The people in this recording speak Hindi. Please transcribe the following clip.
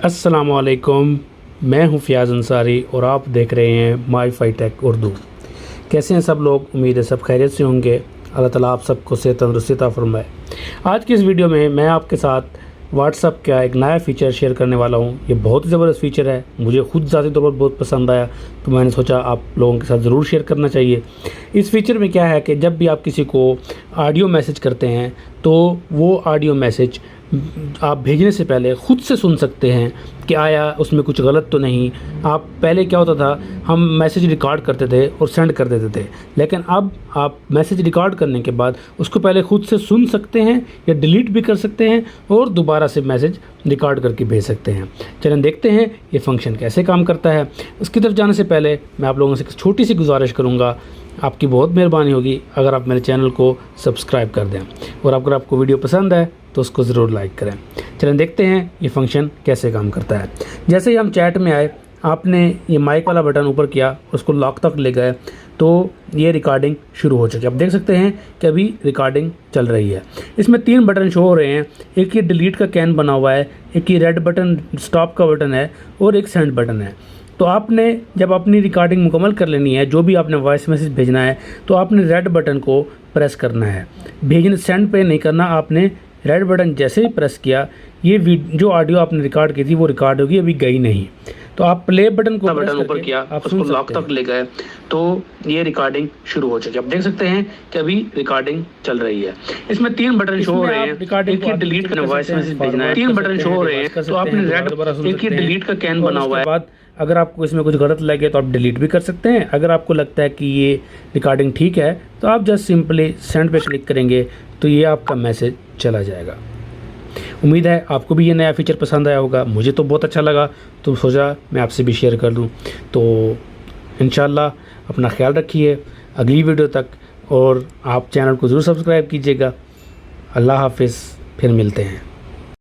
अस्सलामुअलैकुम, मैं हूं फियाज़ अंसारी और आप देख रहे हैं MYFI टेक उर्दू। कैसे हैं सब लोग? उम्मीद है सब खैरियत से होंगे। अल्लाह ताला आप सबको सेहत तंदुरुस्ती अता फरमाए। आज की इस वीडियो में मैं आपके साथ व्हाट्सअप का एक नया फ़ीचर शेयर करने वाला हूं। ये बहुत ही ज़बरदस्त फ़ीचर है, मुझे खुद ज़ाती तौर पर बहुत पसंद आया, तो मैंने सोचा आप लोगों के साथ ज़रूर शेयर करना चाहिए। इस फ़ीचर में क्या है कि जब भी आप किसी को ऑडियो मैसेज करते हैं तो वो ऑडियो मैसेज आप भेजने से पहले ख़ुद से सुन सकते हैं कि आया उसमें कुछ गलत तो नहीं। आप पहले क्या होता था, हम मैसेज रिकॉर्ड करते थे और सेंड कर देते थे, लेकिन अब आप मैसेज रिकॉर्ड करने के बाद उसको पहले ख़ुद से सुन सकते हैं या डिलीट भी कर सकते हैं और दोबारा से मैसेज रिकॉर्ड करके भेज सकते हैं। चलें देखते हैं ये फंक्शन कैसे काम करता है। उसकी तरफ जाने से पहले मैं आप लोगों से एक छोटी सी गुजारिश करूँगा, आपकी बहुत मेहरबानी होगी अगर आप मेरे चैनल को सब्सक्राइब कर दें और अगर आपको वीडियो पसंद है तो उसको ज़रूर लाइक करें। चलें देखते हैं ये फंक्शन कैसे काम करता है। जैसे ही हम चैट में आए, आपने ये माइक वाला बटन ऊपर किया, उसको लॉक तक ले गए तो ये रिकॉर्डिंग शुरू हो चुकी है। आप देख सकते हैं कि अभी रिकॉर्डिंग चल रही है। इसमें 3 बटन शो हो रहे हैं, एक ये डिलीट का कैन बना हुआ है, एक ये रेड बटन स्टॉप का बटन है और एक सेंड बटन है। तो आपने जब अपनी रिकॉर्डिंग मुकम्मल कर लेनी है, जो भी आपने वॉइस मैसेज भेजना है, तो आपने रेड बटन को प्रेस करना है। भेजने सेंड पे नहीं करना, आपने रेड बटन जैसे ही प्रेस किया, ये जो ऑडियो आपने रिकॉर्ड की थी वो रिकॉर्ड होगी, अभी गई नहीं। तो आप प्ले बटन को ऊपर किया, आप उसको लॉक तक ले गए तो ये रिकॉर्डिंग शुरू हो चुकी है। आप देख सकते हैं कि अभी रिकॉर्डिंग चल रही है। इसमें 3 बटन शो हो रहे हैं, एक ये डिलीट करना, वॉइस मैसेज भेजना है, 3 बटन शो हो रहे हैं। तो आपने रेड, एक ये डिलीट का कैन बना हुआ है। अगर आपको इसमें कुछ गलत लगे तो आप डिलीट भी कर सकते हैं। अगर आपको लगता है कि ये रिकॉर्डिंग ठीक है तो आप जस्ट सिंपली सेंड पे क्लिक करेंगे तो ये आपका मैसेज चला जाएगा। उम्मीद है आपको भी ये नया फ़ीचर पसंद आया होगा। मुझे तो बहुत अच्छा लगा, तो सोचा मैं आपसे भी शेयर कर दूं। तो इंशाल्लाह अपना ख्याल रखिए अगली वीडियो तक, और आप चैनल को ज़रूर सब्सक्राइब कीजिएगा। अल्लाह हाफ़िज़, फिर मिलते हैं।